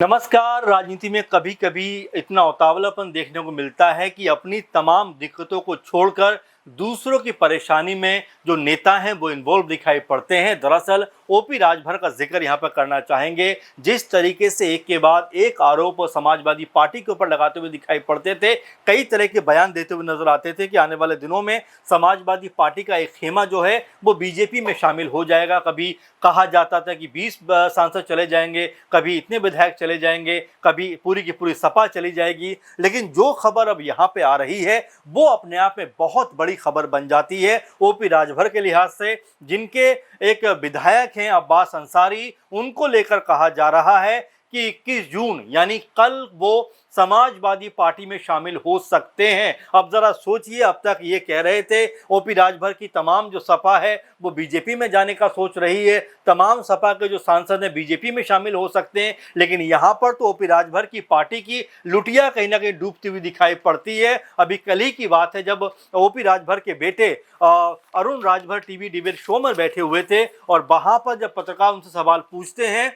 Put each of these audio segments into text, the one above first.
नमस्कार। राजनीति में कभी कभी इतना उतावलापन देखने को मिलता है कि अपनी तमाम दिक्कतों को छोड़कर दूसरों की परेशानी में जो नेता हैं वो इन्वॉल्व दिखाई पड़ते हैं। दरअसल ओपी राजभर का जिक्र यहाँ पर करना चाहेंगे। जिस तरीके से एक के बाद एक आरोप समाजवादी पार्टी के ऊपर लगाते हुए दिखाई पड़ते थे, कई तरह के बयान देते हुए नजर आते थे कि आने वाले दिनों में समाजवादी पार्टी का एक खेमा जो है वो बीजेपी में शामिल हो जाएगा। कभी कहा जाता था कि 20 सांसद चले जाएंगे, कभी इतने विधायक चले जाएंगे, कभी पूरी की पूरी सपा चली जाएगी। लेकिन जो खबर अब यहाँ पे आ रही है वो अपने आप में बहुत बड़ी खबर बन जाती है ओपी राजभर के लिहाज से। जिनके एक विधायक हैं अब्बास अंसारी, उनको लेकर कहा जा रहा है कि 21 जून यानी कल वो समाजवादी पार्टी में शामिल हो सकते हैं। अब जरा सोचिए, अब तक ये कह रहे थे ओपी राजभर की तमाम जो सपा है वो बीजेपी में जाने का सोच रही है, तमाम सपा के जो सांसद हैं बीजेपी में शामिल हो सकते हैं। लेकिन यहाँ पर तो ओपी राजभर की पार्टी की लुटिया कहीं ना कहीं डूबती हुई दिखाई पड़ती है। अभी कल ही की बात है जब ओपी राजभर के बेटे Arun Rajbhar TV debate show में बैठे हुए थे और वहां पर जब पत्रकार उनसे सवाल पूछते हैं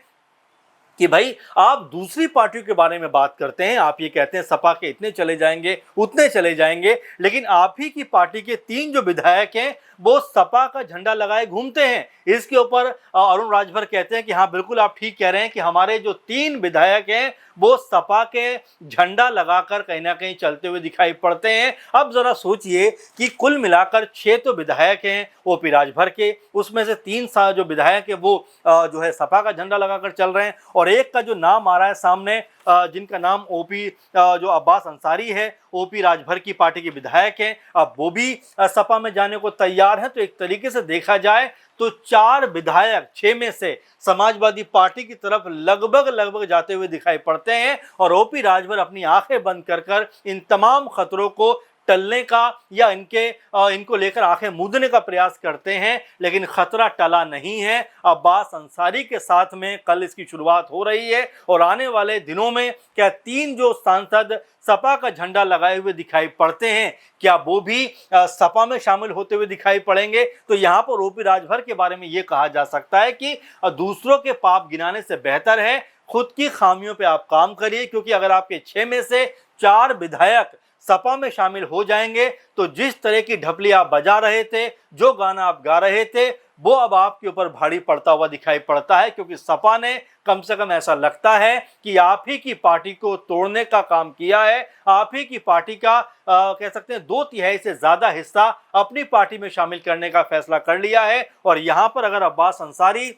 कि भाई आप दूसरी पार्टियों के बारे में बात करते हैं, आप ये कहते हैं सपा के इतने चले जाएंगे उतने चले जाएंगे, लेकिन आप ही की पार्टी के 3 जो विधायक हैं वो सपा का झंडा लगाए घूमते हैं। इसके ऊपर अरुण राजभर कहते हैं कि हाँ बिल्कुल आप ठीक कह रहे हैं कि हमारे जो 3 विधायक हैं वो सपा के झंडा लगाकर कहीं ना कहीं चलते हुए दिखाई पड़ते हैं। अब जरा सोचिए कि कुल मिलाकर 6 तो विधायक हैं ओपी राजभर के, उसमें से 3 जो विधायक है वो जो है सपा का झंडा लगाकर चल रहे हैं और एक का जो नाम आ रहा है सामने जिनका नाम ओपी जो अब्बास अंसारी है, ओपी राजभर की पार्टी के विधायक हैं, अब वो भी सपा में जाने को तैयार हैं। तो एक तरीके से देखा जाए तो 4 विधायक 6 में से समाजवादी पार्टी की तरफ लगभग जाते हुए दिखाई पड़ते हैं और ओपी राजभर अपनी आंखें बंद कर इन तमाम खतरों को टलने का या इनको लेकर आंखें मूंदने का प्रयास करते हैं। लेकिन खतरा टला नहीं है। अब्बास अंसारी के साथ में कल इसकी शुरुआत हो रही है और आने वाले दिनों में क्या 3 जो सांसद सपा का झंडा लगाए हुए दिखाई पड़ते हैं क्या वो भी सपा में शामिल होते हुए दिखाई पड़ेंगे। तो यहाँ पर ओपी राजभर के बारे में ये कहा जा सकता है कि दूसरों के पाप गिनाने से बेहतर है खुद की खामियों पे आप काम करिए, क्योंकि अगर आपके 6 में से 4 विधायक सपा में शामिल हो जाएंगे तो जिस तरह की ढपली आप बजा रहे थे, जो गाना आप गा रहे थे, वो अब आपके ऊपर भारी पड़ता हुआ दिखाई पड़ता है। क्योंकि सपा ने कम से कम ऐसा लगता है कि आप ही की पार्टी को तोड़ने का काम किया है। आप ही की पार्टी का कह सकते हैं 2/3 से ज्यादा हिस्सा अपनी पार्टी में शामिल करने का फैसला कर लिया है। और यहां पर अगर अब्बास अंसारी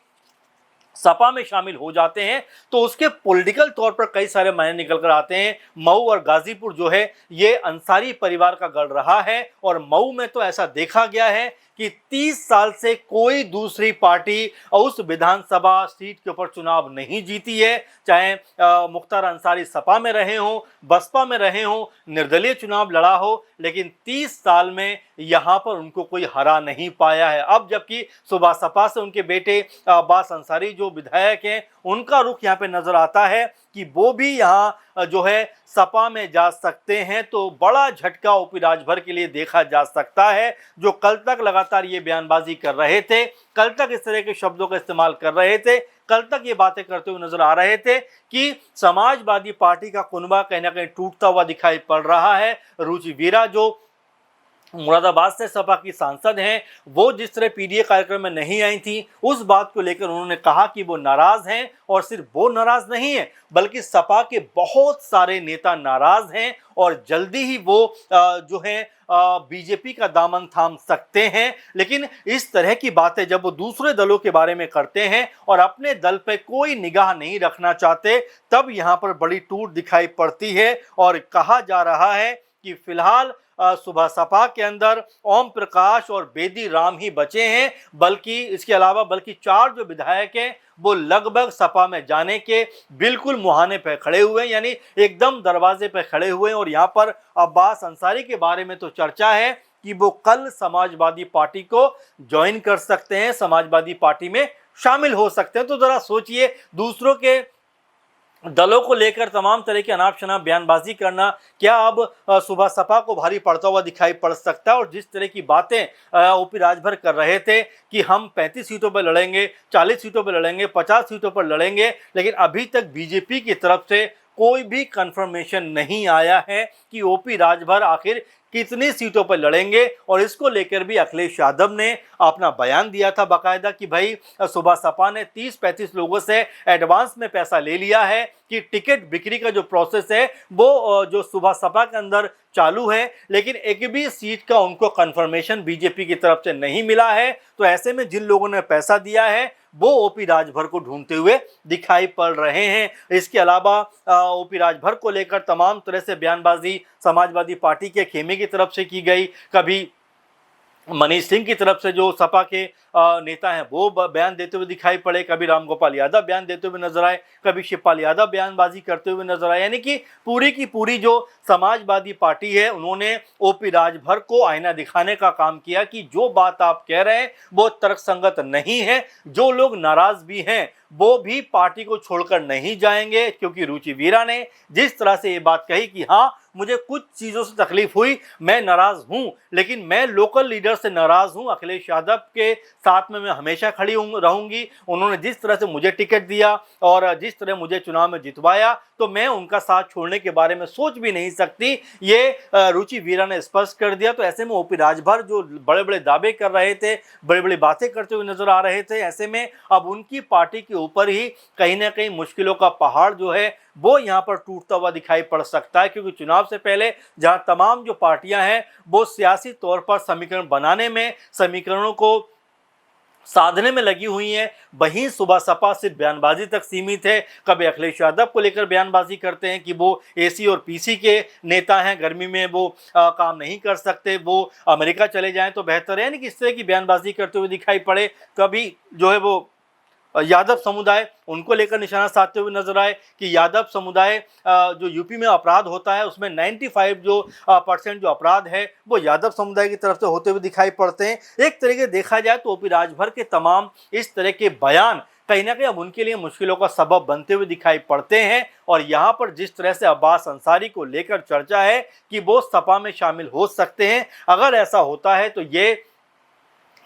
सपा में शामिल हो जाते हैं तो उसके पॉलिटिकल तौर पर कई सारे मायने निकल कर आते हैं। मऊ और गाजीपुर जो है ये अंसारी परिवार का गढ़ रहा है और मऊ में तो ऐसा देखा गया है कि 30 साल से कोई दूसरी पार्टी उस विधानसभा सीट के ऊपर चुनाव नहीं जीती है। चाहे मुख्तार अंसारी सपा में रहे हों, बसपा में रहे हों, निर्दलीय चुनाव लड़ा हो, लेकिन 30 साल में यहाँ पर उनको कोई हरा नहीं पाया है। अब जबकि सुबह सपा से उनके बेटे अब्बास अंसारी जो विधायक हैं उनका रुख यहाँ पे नजर आता है कि वो भी यहाँ जो है सपा में जा सकते हैं। तो बड़ा झटका ओपी राजभर के लिए देखा जा सकता है, जो कल तक लगातार ये बयानबाजी कर रहे थे, कल तक इस तरह के शब्दों का इस्तेमाल कर रहे थे, कल तक ये बातें करते हुए नजर आ रहे थे कि समाजवादी पार्टी का कुनबा कहीं ना कहीं टूटता हुआ दिखाई पड़ रहा है। रुचि वीरा जो मुरादाबाद से सपा की सांसद हैं, वो जिस तरह पीडीए कार्यक्रम में नहीं आई थी, उस बात को लेकर उन्होंने कहा कि वो नाराज हैं। और सिर्फ वो नाराज नहीं है बल्कि सपा के बहुत सारे नेता नाराज हैं और जल्दी ही वो जो है बीजेपी का दामन थाम सकते हैं। लेकिन इस तरह की बातें जब वो दूसरे दलों के बारे में करते हैं और अपने दल पे कोई निगाह नहीं रखना चाहते, तब यहाँ पर बड़ी टूट दिखाई पड़ती है। और कहा जा रहा है कि फिलहाल सुबह सपा के अंदर ओम प्रकाश और बेदी राम ही बचे हैं, बल्कि इसके अलावा 4 जो विधायक हैं वो लगभग सपा में जाने के बिल्कुल मुहाने पे खड़े हुए हैं, यानी एकदम दरवाजे पे खड़े हुए हैं। और यहाँ पर अब्बास अंसारी के बारे में तो चर्चा है कि वो कल समाजवादी पार्टी को ज्वाइन कर सकते हैं, समाजवादी पार्टी में शामिल हो सकते हैं। तो जरा सोचिए, दूसरों के दलों को लेकर तमाम तरह की अनाप शनाप बयानबाजी करना क्या अब सुबह सपा को भारी पड़ता हुआ दिखाई पड़ सकता है। और जिस तरह की बातें ओपी राजभर कर रहे थे कि हम 35 सीटों पर लड़ेंगे, 40 सीटों पर लड़ेंगे, 50 सीटों पर लड़ेंगे, लेकिन अभी तक बीजेपी की तरफ से कोई भी कंफर्मेशन नहीं आया है कि ओपी राजभर आखिर कितनी सीटों पर लड़ेंगे। और इसको लेकर भी अखिलेश यादव ने अपना बयान दिया था बाकायदा कि भाई सुबह सपा ने 30-35 लोगों से एडवांस में पैसा ले लिया है कि टिकट बिक्री का जो प्रोसेस है वो जो सुबह सपा के अंदर चालू है, लेकिन एक भी सीट का उनको कंफर्मेशन बीजेपी की तरफ से नहीं मिला है। तो ऐसे में जिन लोगों ने पैसा दिया है वो ओपी राजभर को ढूंढते हुए दिखाई पड़ रहे हैं। इसके अलावा ओपी राजभर को लेकर तमाम तरह से बयानबाजी समाजवादी पार्टी के खेमे की तरफ से की गई। कभी मनीष सिंह की तरफ से जो सपा के नेता हैं वो बयान देते हुए दिखाई पड़े, कभी रामगोपाल यादव बयान देते हुए नजर आए, कभी शिवपाल यादव बयानबाजी करते हुए नजर आए। यानी कि पूरी की पूरी जो समाजवादी पार्टी है उन्होंने ओपी राजभर को आईना दिखाने का काम किया कि जो बात आप कह रहे हैं वो तर्कसंगत नहीं है। जो लोग नाराज भी हैं वो भी पार्टी को छोड़कर नहीं जाएंगे, क्योंकि रुचि वीरा ने जिस तरह से ये बात कही कि हाँ मुझे कुछ चीज़ों से तकलीफ हुई, मैं नाराज़ हूँ, लेकिन मैं लोकल लीडर से नाराज़ हूँ, अखिलेश यादव के साथ में मैं हमेशा खड़ी रहूँगी। उन्होंने जिस तरह से मुझे टिकट दिया और जिस तरह मुझे चुनाव में जितवाया, तो मैं उनका साथ छोड़ने के बारे में सोच भी नहीं सकती, ये रुचि वीरा ने स्पष्ट कर दिया। तो ऐसे में ओपी राजभर जो बड़े बड़े दावे कर रहे थे, बड़ी बड़ी बातें करते हुए नजर आ रहे थे, ऐसे में अब उनकी पार्टी के ऊपर ही कहीं ना कहीं मुश्किलों का पहाड़ जो है वो यहाँ पर टूटता हुआ दिखाई पड़ सकता है। क्योंकि चुनाव से पहले जहाँ तमाम जो पार्टियां हैं वो सियासी तौर पर समीकरण बनाने में, समीकरणों को साधने में लगी हुई हैं, वहीं सुबह सपा सिर्फ बयानबाजी तक सीमित है। कभी अखिलेश यादव को लेकर बयानबाजी करते हैं कि वो एसी और पीसी के नेता हैं, गर्मी में वो काम नहीं कर सकते, वो अमेरिका चले जाएं तो बेहतर है, यानी कि इस तरह की बयानबाजी करते हुए दिखाई पड़े। कभी जो है वो यादव समुदाय उनको लेकर निशाना साधते हुए नजर आए कि यादव समुदाय जो यूपी में अपराध होता है उसमें 95 जो % जो अपराध है वो यादव समुदाय की तरफ से होते हुए दिखाई पड़ते हैं। एक तरीके देखा जाए तो ओपी राजभर के तमाम इस तरह के बयान कहीं ना कहीं अब उनके लिए मुश्किलों का सबब बनते हुए दिखाई पड़ते हैं। और यहाँ पर जिस तरह से अब्बास अंसारी को लेकर चर्चा है कि वो सपा में शामिल हो सकते हैं, अगर ऐसा होता है तो ये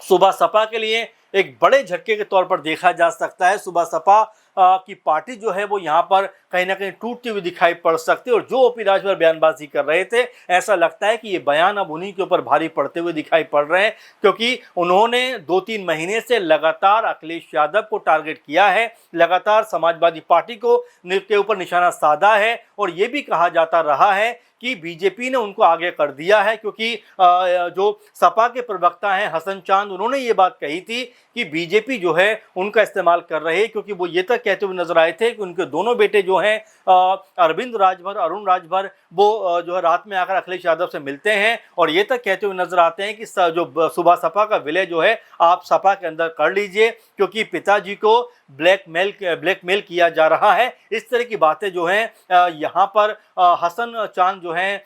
सुबह सपा के लिए एक बड़े झटके के तौर पर देखा जा सकता है। सुबह सपा की पार्टी जो है वो यहाँ पर कहीं ना कहीं टूटती हुई दिखाई पड़ सकती है। और जो ओपी राजभर बयानबाजी कर रहे थे, ऐसा लगता है कि ये बयान अब उन्हीं के ऊपर भारी पड़ते हुए दिखाई पड़ रहे हैं, क्योंकि उन्होंने 2-3 महीने से लगातार अखिलेश यादव को टारगेट किया है, लगातार समाजवादी पार्टी को के ऊपर निशाना साधा है। और ये भी कहा जाता रहा है कि बीजेपी ने उनको आगे कर दिया है, क्योंकि जो सपा के प्रवक्ता हैं हसन चांद, उन्होंने ये बात कही थी कि बीजेपी जो है उनका इस्तेमाल कर रही है, क्योंकि वो ये तक कहते हुए नजर आए थे कि उनके दोनों बेटे जो हैं अरविंद राजभर, अरुण राजभर, वो जो है रात में आकर अखिलेश यादव से मिलते हैं और ये तक कहते हुए नजर आते हैं कि जो सुबह सपा का विलय जो है आप सपा के अंदर कर लीजिए, क्योंकि पिताजी को ब्लैकमेल किया जा रहा है। इस तरह की बातें जो हैं यहाँ पर हसन चांद जो हैं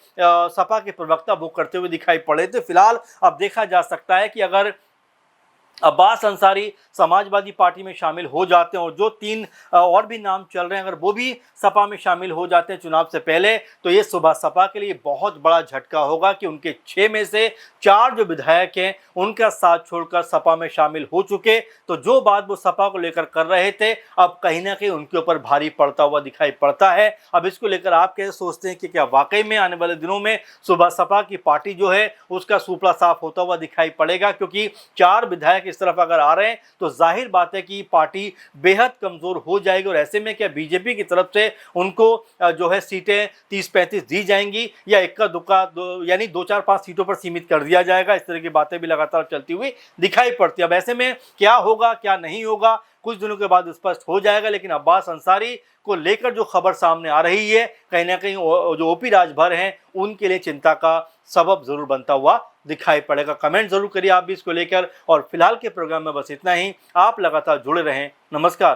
सपा के प्रवक्ता वो करते हुए दिखाई पड़े थे। फिलहाल अब देखा जा सकता है कि अगर अब्बास अंसारी समाजवादी पार्टी में शामिल हो जाते हैं और जो 3 और भी नाम चल रहे हैं अगर वो भी सपा में शामिल हो जाते हैं चुनाव से पहले, तो ये सुबह सपा के लिए बहुत बड़ा झटका होगा कि उनके 6 में से 4 जो विधायक हैं उनका साथ छोड़कर सपा में शामिल हो चुके। तो जो बात वो सपा को लेकर कर रहे थे अब कहीं ना कहीं उनके ऊपर भारी पड़ता हुआ दिखाई पड़ता है। अब इसको लेकर आप कैसे सोचते हैं कि क्या वाकई में आने वाले दिनों में सुबह सपा की पार्टी जो है उसका सुपड़ा साफ होता हुआ दिखाई पड़ेगा? क्योंकि 4 विधायक इस तरफ अगर आ रहे हैं तो जाहिर बात है कि पार्टी बेहद कमजोर हो जाएगी। और ऐसे में क्या बीजेपी की तरफ से उनको जो है सीटें 30-35 दी जाएंगी या इक्का दुक्का यानी 2-4-5 सीटों पर सीमित कर दिया जाएगा? इस तरह की बातें भी लगातार चलती हुई दिखाई पड़ती है। अब ऐसे में क्या होगा क्या नहीं होगा कुछ दिनों के बाद स्पष्ट हो जाएगा। लेकिन अब्बास अंसारी को लेकर जो खबर सामने आ रही है कहीं ना कहीं जो ओपी राजभर हैं उनके लिए चिंता का सबब जरूर बनता हुआ दिखाई पड़ेगा। कमेंट जरूर करिए आप भी इसको लेकर। और फिलहाल के प्रोग्राम में बस इतना ही। आप लगातार जुड़े रहें। नमस्कार।